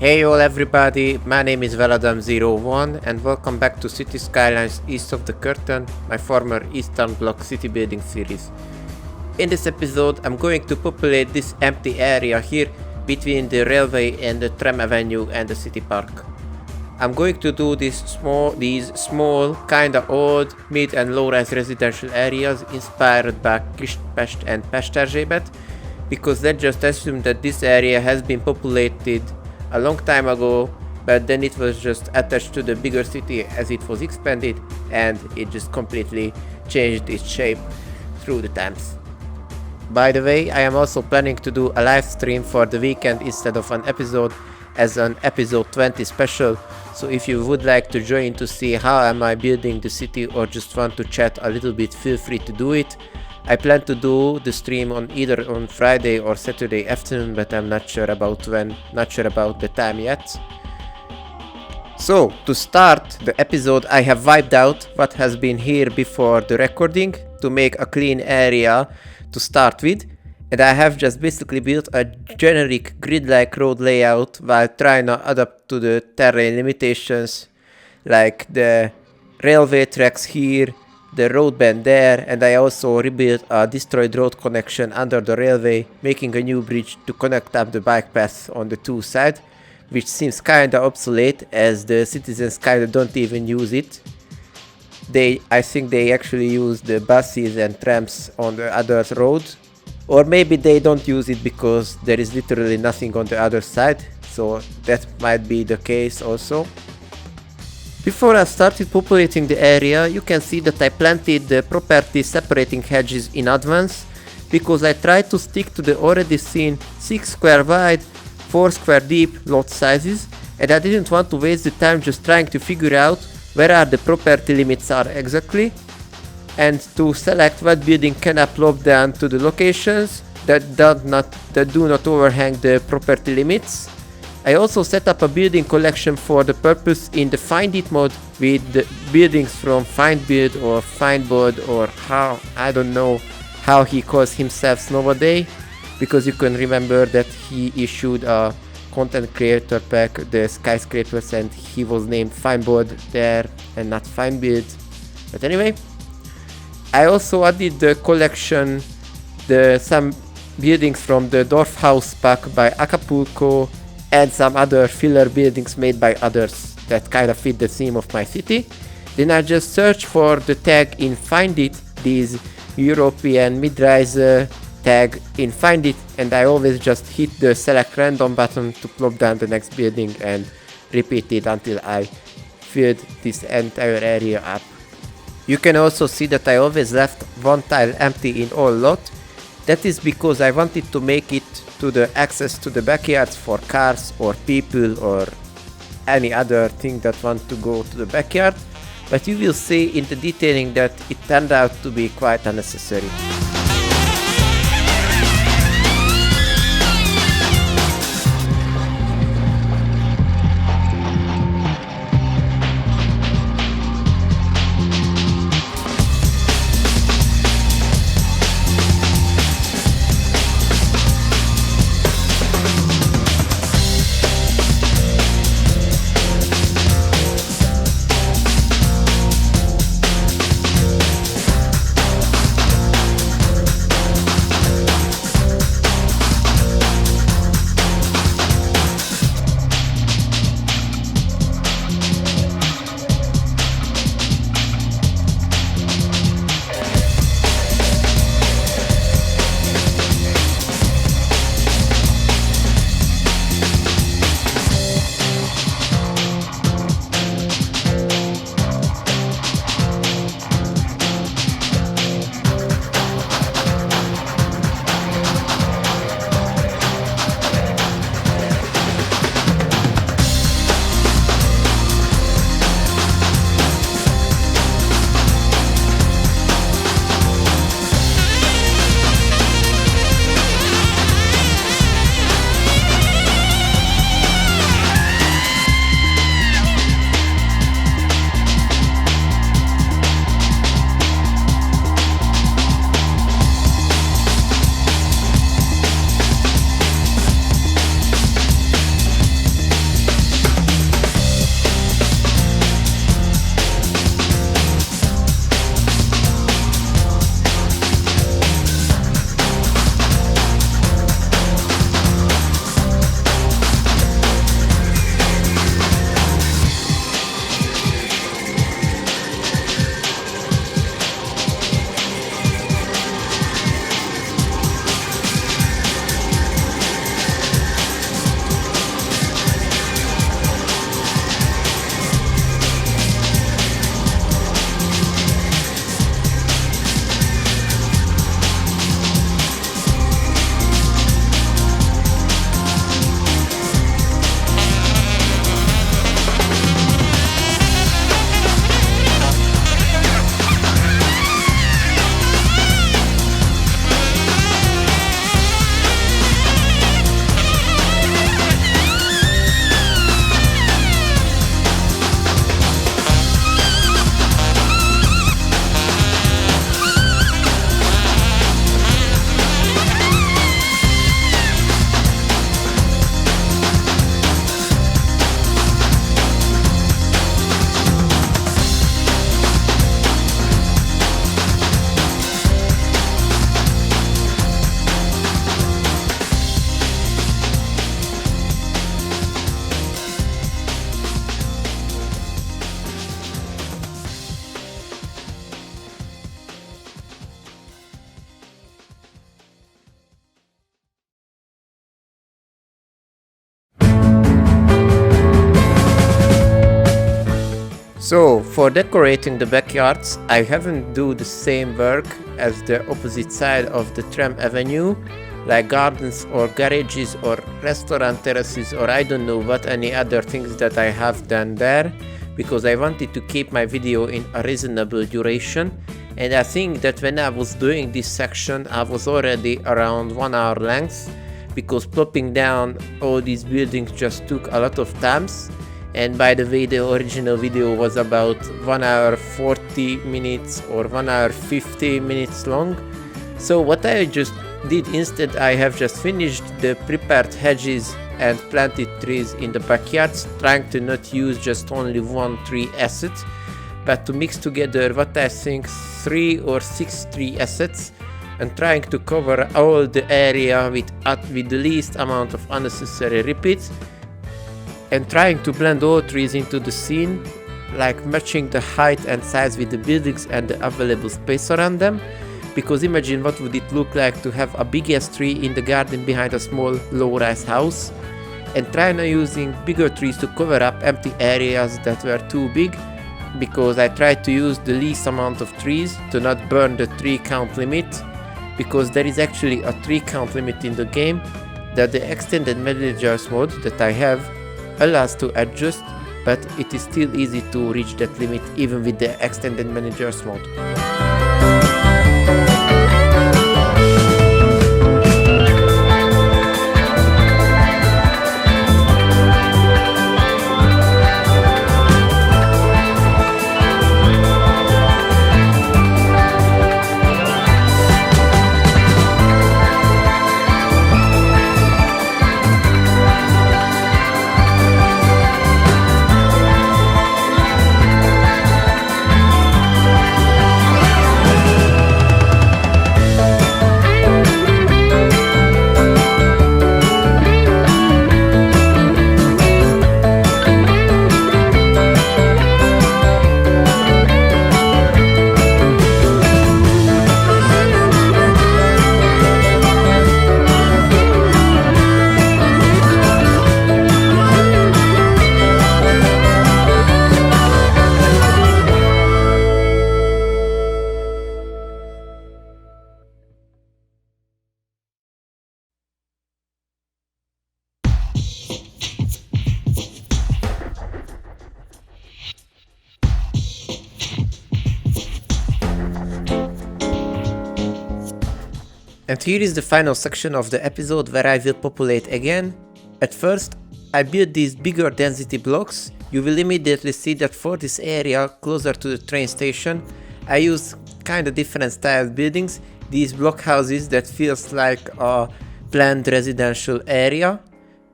Hey all everybody, my name is Veladam01 and welcome back to Cities Skylines East of the Curtain, my former Eastern Bloc city building series. In this episode I'm going to populate this empty area here between the railway and the tram avenue and the city park. I'm going to do these small, kinda old, mid and low-rise residential areas inspired by Kis-Pest and Pesterzsébet, because let's just assume that this area has been populated a long time ago, but then it was just attached to the bigger city as it was expanded, and it just completely changed its shape through the times. By the way, I am also planning to do a live stream for the weekend instead of an episode as an episode 20 special, so if you would like to join to see how am I building the city or just want to chat a little bit, feel free to do it. I plan to do the stream either on Friday or Saturday afternoon, but I'm not sure about when, not sure about the time yet. So, to start the episode, I have wiped out what has been here before the recording to make a clean area to start with, and I have just basically built a generic grid-like road layout while trying to adapt to the terrain limitations, like the railway tracks here, the road bend there, and I also rebuilt a destroyed road connection under the railway, making a new bridge to connect up the bike path on the two sides, which seems kinda obsolete as the citizens kinda don't even use it. I think they actually use the buses and trams on the other road, or maybe they don't use it because there is literally nothing on the other side, so that might be the case also. Before I started populating the area, you can see that I planted the property separating hedges in advance, because I tried to stick to the already seen 6 square wide, 4 square deep lot sizes, and I didn't want to waste the time just trying to figure out where are the property limits are exactly, and to select what building can I plop down to the locations that do not overhang the property limits. I also set up a building collection for the purpose in the Find It mode with the buildings from Find Build or Find Board, or how, I don't know how he calls himself nowadays, because you can remember that he issued a content creator pack, the skyscrapers, and he was named Find Board there and not Find Build. But anyway, I also added the collection some buildings from the Dorfhaus pack by Acapulco, and some other filler buildings made by others that kind of fit the theme of my city. Then I just search for the tag in Find It, this European Midrise tag in Find It, and I always just hit the select random button to plop down the next building and repeat it until I filled this entire area up. You can also see that I always left one tile empty in all lot. That is because I wanted to make it to the access to the backyards for cars or people or any other thing that want to go to the backyard, but you will see in the detailing that it turned out to be quite unnecessary. So for decorating the backyards, I haven't do the same work as the opposite side of the tram avenue, like gardens or garages or restaurant terraces or I don't know what any other things that I have done there, because I wanted to keep my video in a reasonable duration. And I think that when I was doing this section I was already around 1 hour length, because plopping down all these buildings just took a lot of times. And by the way, the original video was about 1 hour 40 minutes or 1 hour 50 minutes long. So what I just did instead, I have just finished the prepared hedges and planted trees in the backyards, trying to not use just only one tree asset, but to mix together what I think 3 or 6 tree assets, and trying to cover all the area with the least amount of unnecessary repeats, and trying to blend all trees into the scene, like matching the height and size with the buildings and the available space around them. Because imagine what would it look like to have a big ass tree in the garden behind a small low-rise house, and try not using bigger trees to cover up empty areas that were too big, because I tried to use the least amount of trees to not burn the tree count limit, because there is actually a tree count limit in the game that the extended managers mode that I have allows to adjust, but it is still easy to reach that limit even with the extended managers mode. And here is the final section of the episode where I will populate again. At first, I built these bigger density blocks. You will immediately see that for this area closer to the train station, I use kinda different style buildings, these block houses that feels like a planned residential area.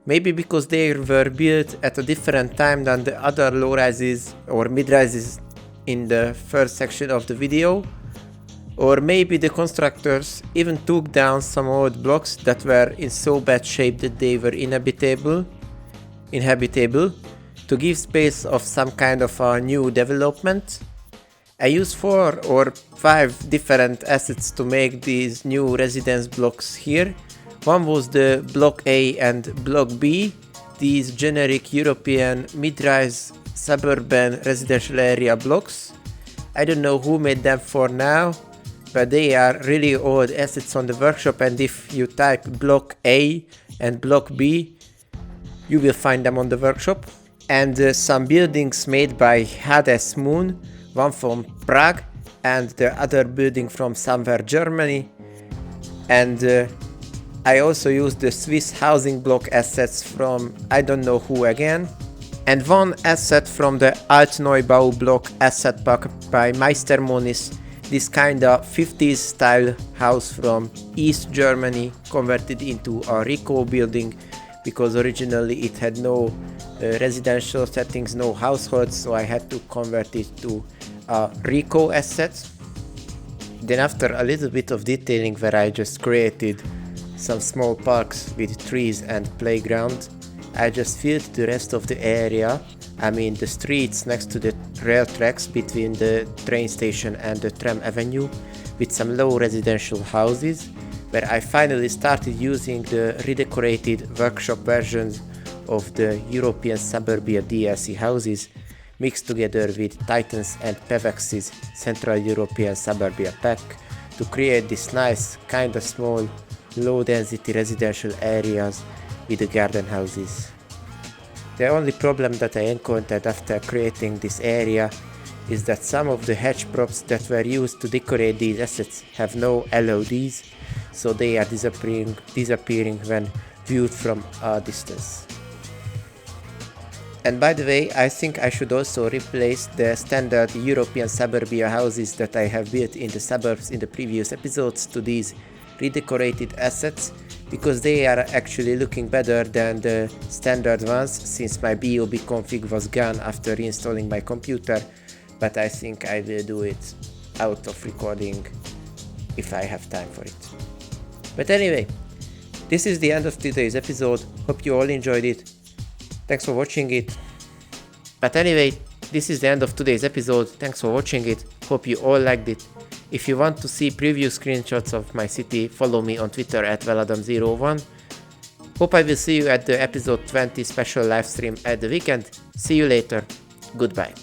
Maybe because they were built at a different time than the other low rises or mid rises in the first section of the video. Or maybe the constructors even took down some old blocks that were in so bad shape that they were inhabitable to give space of some kind of a new development. I used 4 or 5 different assets to make these new residence blocks here. One was the block A and block B, these generic European mid-rise suburban residential area blocks. I don't know who made them for now, but they are really old assets on the workshop, and if you type block A and block B, you will find them on the workshop. And some buildings made by Hades Moon, one from Prague and the other building from somewhere Germany. And I also used the Swiss housing block assets from I don't know who again. And one asset from the Altneubau block asset pack by Meistermonis, this kinda 50s style house from East Germany converted into a Rico building, because originally it had no residential settings, no households, so I had to convert it to a Rico asset. Then after a little bit of detailing where I just created some small parks with trees and playground, I just filled the rest of the area, I mean the streets next to the rail tracks between the train station and the tram avenue, with some low residential houses, where I finally started using the redecorated workshop versions of the European suburbia DLC houses, mixed together with Titans and Pevex's Central European Suburbia pack to create this nice, kinda small, low-density residential areas with the garden houses. The only problem that I encountered after creating this area is that some of the hedge props that were used to decorate these assets have no LODs, so they are disappearing when viewed from a distance. And by the way, I think I should also replace the standard European suburbia houses that I have built in the suburbs in the previous episodes to these redecorated assets, because they are actually looking better than the standard ones since my BOB config was gone after reinstalling my computer, but I think I will do it out of recording if I have time for it. But anyway, this is the end of today's episode. Hope you all enjoyed it. Thanks for watching it. But anyway, this is the end of today's episode. Thanks for watching it. Hope you all liked it. If you want to see previous screenshots of my city, follow me on Twitter at veladam01. Hope I will see you at the episode 20 special livestream at the weekend. See you later. Goodbye.